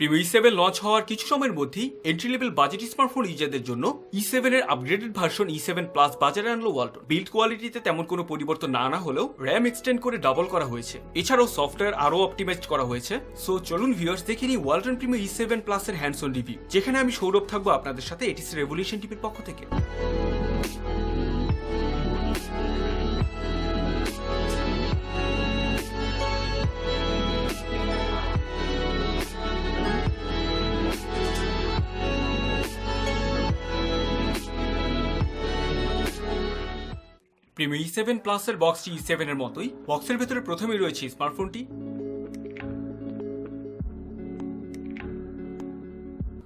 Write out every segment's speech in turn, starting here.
Primo E7 launch হওয়ার কিছু সময়ের মধ্যেই এন্ট্রি লেভেল বাজেট স্মার্টফোন ইউজারদের জন্য E7 এর আপগ্রেডেড ভার্সন E7 প্লাস বাজারে আনলো ওয়ালটন। বিল্ড কোয়ালিটিতে তেমন কোনো পরিবর্তন না আনা হলেও র্যাম এক্সটেন্ড করে ডাবল করা হয়েছে, এছাড়াও সফটওয়্যার আরো অপটিমাইজড করা হয়েছে। সো চলুন ভিউয়ার্স দেখে নিই ওয়ালটন প্রিমো E7 প্লাস এর হ্যান্ডস অন রিভিউ, যেখানে আমি সৌরভ থাকবো আপনাদের সাথে এটিস রেভলিউশন টিভির পক্ষ থেকে। প্রিমো E7 প্লাস এর বক্সটি E7 এর মতোই। বক্সের ভেতরে প্রথমেই রয়েছে স্মার্টফোনটি,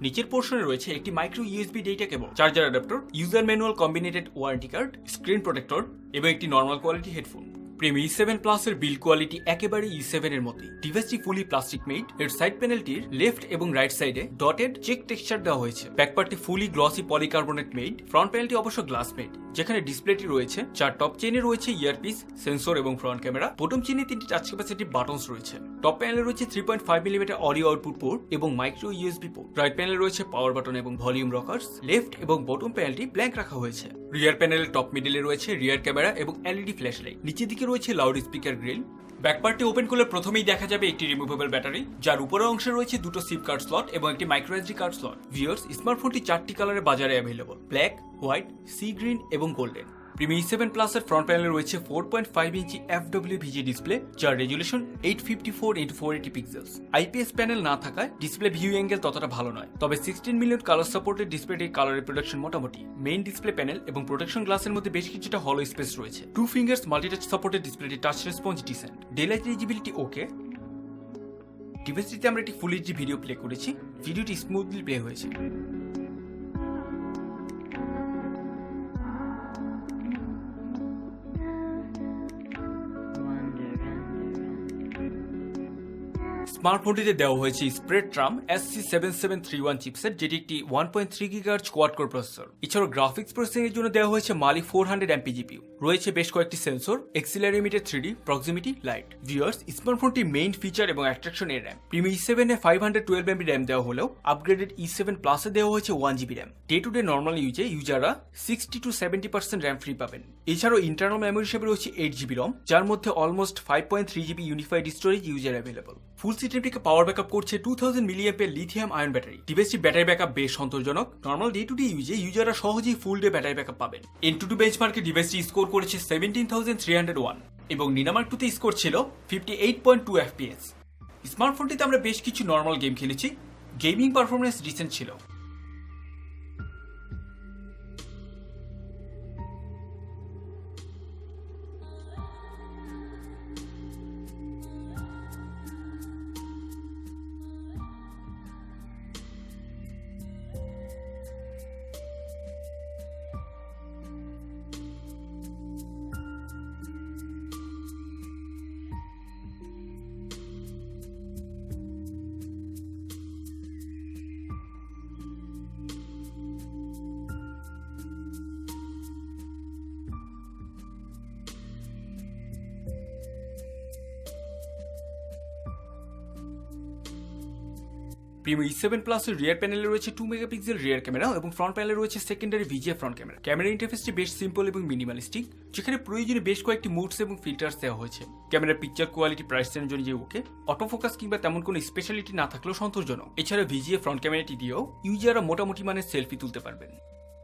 নিচের পোর্শনে রয়েছে একটি micro USB data cable, charger adapter, user manual combined warranty card, screen protector এবং একটি normal quality headphone. Primo E7 plus এর বিল্ড কোয়ালিটি একেবারে E7 এর মতোই। ডিভাইসটি ফুলি প্লাস্টিক মেড, এর সাইড প্যানেলটির লেফট এবং রাইট সাইডে ডটেড চেক টেক্সচার দেওয়া হয়েছে। ব্যাক পার্টটি fully glossy polycarbonate made, front প্যানেলটি অবশ্য গ্লাস মেড, যেখানে ডিসপ্লেটি রয়েছে 4 টপ চেইনে রয়েছে ইয়ারপিস, সেন্সর এবং ফ্রন্ট ক্যামেরা। বটম চেইনে 3টি টাচ ক্যাপাসিটিভ বাটনস রয়েছে। টপ প্যানেলে রয়েছে 3.5 মিলিমিটার অডিও আউটপুট পোর্ট এবং মাইক্রো ইউএসবি পোর্ট। রাইট প্যানেলে রয়েছে পাওয়ার বাটন এবং ভলিউম রকার্স। লেফট এবং বটম প্যানেলটি ব্ল্যাঙ্ক রাখা হয়েছে। রিয়ার প্যানেলের টপ মিডলে রয়েছে রিয়ার ক্যামেরা এবং এলইডি ফ্ল্যাশ লাইট। নিচের দিকে রয়েছে লাউড স্পিকার গ্রিল। ব্যাকপার্টটি ওপেন করলে প্রথমেই দেখা যাবে একটি রিমুভেবল ব্যাটারি, যার উপরের অংশে রয়েছে দুটো সিম কার্ড স্লট এবং একটি micro SD card slot. Viewers, স্মার্টফোনটি 4টি কালারে বাজারে available: black, white, sea green এবং গোল্ডেন। প্রিমো E7 প্লাস এর ফ্রন্ট প্যানেলে রয়েছে 4.5 ইঞ্চি FWVG ডিসপ্লে, যার resolution 854x480 pixels. IPS panel না থাকায় ডিসপ্লে ভিউ অ্যাঙ্গেল ততটা ভালো নয়, তবে 16 মিলিয়ন কালার সাপোর্টেড ডিসপ্লেটির কালার রিপ্রোডাকশন মোটামুটি। মেইন ডিসপ্লে প্যানেল এবং প্রোটেকশন গ্লাসের মধ্যে বেশ কিছুটা হলো স্পেস রয়েছে। 2 ফিঙ্গার্স মাল্টিটাচ সাপোর্টেড ডিসপ্লেটি touch response decent. Daylight legibility okay. ডিভাইসটিতে আমরা একটি ফুল এইচডি ভিডিও প্লে করেছি, ভিডিওটি স্মুথলি প্লে হয়েছে। স্মার্টফোনটিতে দেওয়া হয়েছে স্প্রেডট্রাম SC7731 চিপসেট, যেটি একটি 1.3 GHz কোয়াড কোর প্রসেসর। এছাড়াও গ্রাফিক্স প্রসেসিং এর জন্য দেওয়া হয়েছে মালি 400 MP GPU। রয়েছে বেশ কয়েকটি sensor, accelerometer, 3D proximity light. Viewers, স্মার্টফোনটির মেইন ফিচার এবং অ্যাট্রাকশন এর র্যাম। প্রিমো E7 এ 512 MB র্যাম দেওয়া হলেও আপগ্রেডেড E7 প্লাস এ দেওয়া হয়েছে 1 GB RAM. Day to day normal ইউজাররা 60 to 70% র্যাম ফ্রি পাবেন। এছাড়াও ইন্টারনাল মেমোরি হিসেবে রয়েছে 8 GB ROM, যার মধ্যে almost 5.3 GB unified storage user available. Full সিস্টেমটিকে পাওয়ার ব্যাকআপ করছে 2000 mAh লিথিয়াম আয়ন ব্যাটারি। ডিভাইসটির ব্যাটারি ব্যাকআপ বেশ সন্তোষজনক। নর্মাল ডে টু ডে ইউজাররা সহজেই ফুল ডে ব্যাটারি ব্যাকআপ পাবেন। Antutu বেঞ্চমার্কে ডিভাইসটি স্কোর করেছে 17,301 এবং নিনামার্ক 2তে স্কোর ছিল 58.2 FPS। স্মার্টফোনটিতে আমরা বেশ কিছু নর্মাল গেম খেলেছি, গেমিং পারফরমেন্স রিসেন্ট ছিল। প্রিমো E7 প্লাস এর রিয়ার প্যানেলে রয়েছে 2 মেগাপিক্সেল রিয়ার ক্যামেরা এবং ফ্রন্ট প্যানেলে রয়েছে secondary VGA front camera. Camera ইন্টারফেসটি বেশ সিম্পল এবং মিনিমালিস্টিক, যেখানে প্রয়োজনে বেশ কয়েকটি মুডস এবং ফিল্টার্স দেওয়া হয়েছে। ক্যামেরার পিকচার কোয়ালিটি প্রাইস রেঞ্জ অনুযায়ী ওকে, অটোফোকাস কিংবা তেমন কোনো স্পেশালিটি না থাকলেও সন্তোষজনক। এছাড়া VGA ফ্রন্ট ক্যামেরাটি দিয়েও ইউজাররা মোটামুটি মানের সেলফি তুলতে পারবেন।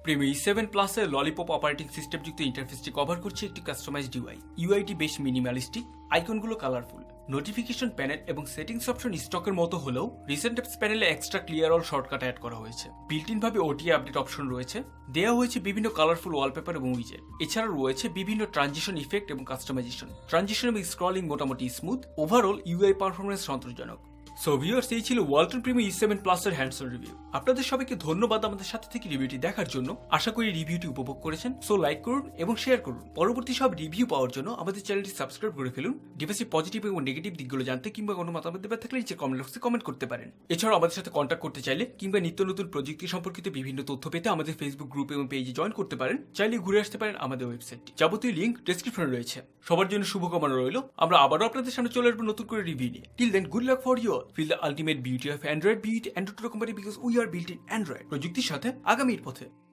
প্রিমো E7 প্লাস এর ললিপপ অপারেটিং সিস্টেম যুক্ত ইন্টারফেসটি কভার করছে একটি কাস্টমাইজড ইউআইটি বেশ মিনিমালিস্টিক, আইকনগুলো কালারফুল। নোটিফিকেশন প্যানেল এবং সেটিংস অপশন স্টকের মতো হলেও রিসেন্ট অ্যাপস প্যানেলে extra clear all shortcut add করা হয়েছে। বিল্ট ইন ভাবে ওটিএ আপডেট অপশন রয়েছে। দেওয়া হয়েছে বিভিন্ন কালারফুল ওয়ালপেপার এবং উইজেট। এছাড়াও রয়েছে বিভিন্ন ট্রানজিশন ইফেক্ট এবং কাস্টমাইজেশন। ট্রানজিশন এবং স্ক্রলিং মোটামুটি স্মুথ। ওভারঅল ইউআই পারফরমেন্স সন্তোষজনক। সো ভিউয়ার্স, এই ছিল ওয়ালটন প্রিমো E7 প্লাস এর হ্যান্ডস অন রিভিউ। আপনাদের সবাইকে ধন্যবাদ আমাদের সাথে থেকে রিভিউটি দেখার জন্য। আশা করি রিভিউটি উপভোগ করেছেন। সো লাইক করুন এবং শেয়ার করুন। পরবর্তী সব রিভিউ পাওয়ার জন্য আমাদের চ্যানেলটি সাবস্ক্রাইব করে ফেলুন। ডিভাইসের পজিটিভ এবং নেগেটিভ দিকগুলো জানতে কিংবা কোনো মতামত দেবার থাকলে নিচে কমেন্ট বক্সে কমেন্ট করতে পারেন। এছাড়াও আমাদের সাথে কন্ট্যাক্ট করতে চাইলে কিংবা নিত্য নতুন প্রযুক্তি সম্পর্কিত বিভিন্ন তথ্য পেতে আমাদের ফেসবুক গ্রুপ এবং পেজে জয়েন করতে পারেন। চাইলে ঘুরে আসতে পারেন আমাদের ওয়েবসাইটটি, যাবতীয় লিঙ্ক ডেসক্রিপশনে রয়েছে। সবার জন্য শুভকামনা রইল। আমরা আবারও আপনাদের সামনে চলে আসবো নতুন করে রিভিউ নিয়ে। Till then, good luck for you all. Feel the ultimate beauty of Android beauty Android company because we are built in Android. প্রযুক্তির সাথে আগামীর পথে।